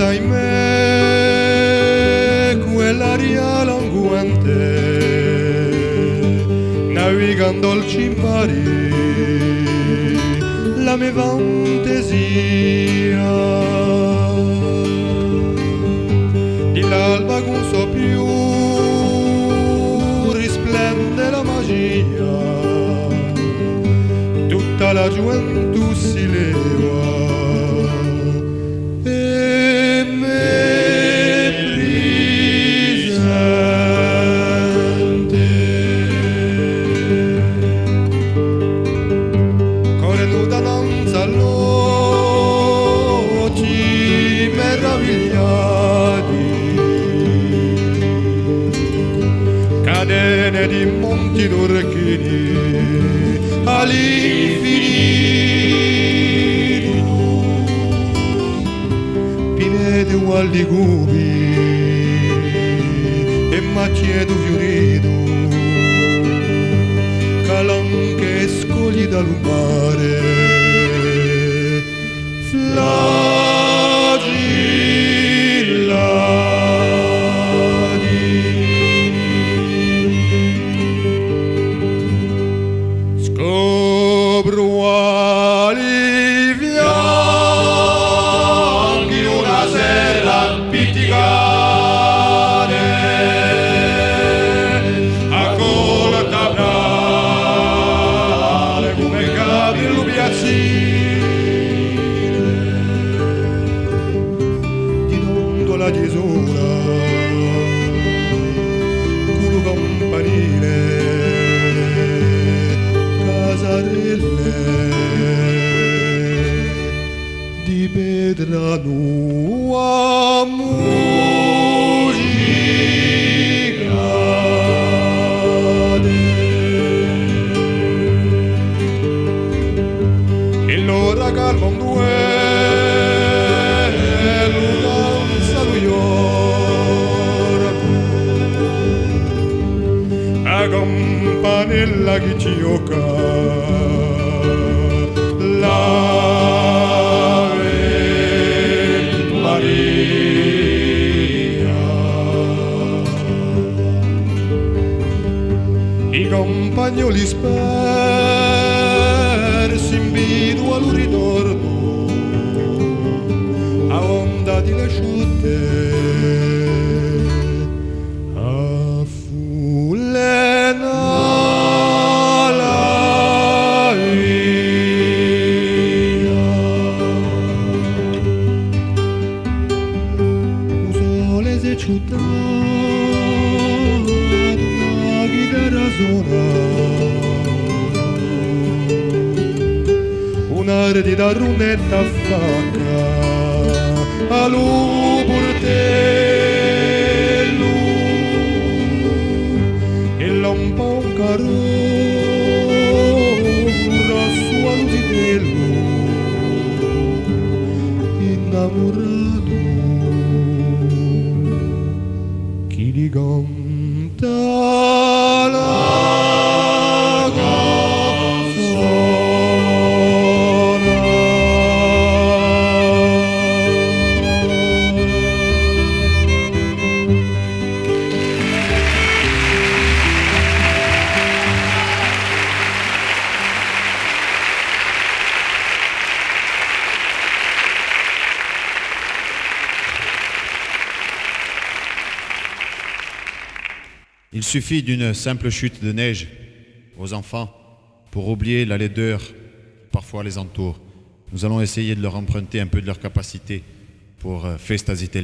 ahimè, quell'aria languente, navigando dolci in Parigi, la mia fantasia di l'alba con suo più risplende la magia, tutta la gioventù si leva e me presente correnuta danza all'occhi meravigliati, catene di monti d'orchini all'infinito, pinete uguali cubi e macchie fiorito, calanche e scogli dal mare, la chiusura, culo campanile, casarelle di pietra nuova, musicate. E l'ora calma un duello, la campanella che ci gioca, l'Ave Maria. I compagnoli spersi invito al ritorno a onda di le sciutte. Città, una chitarra suona, un'ardita runetta facca, allo portello, e lampa un carro, rosso all'usitello, innamorato. Chi li canta la canzone. Il suffit d'une simple chute de neige aux enfants pour oublier la laideur qui parfois les entoure. Nous allons essayer de leur emprunter un peu de leur capacité pour Festa Zitelli.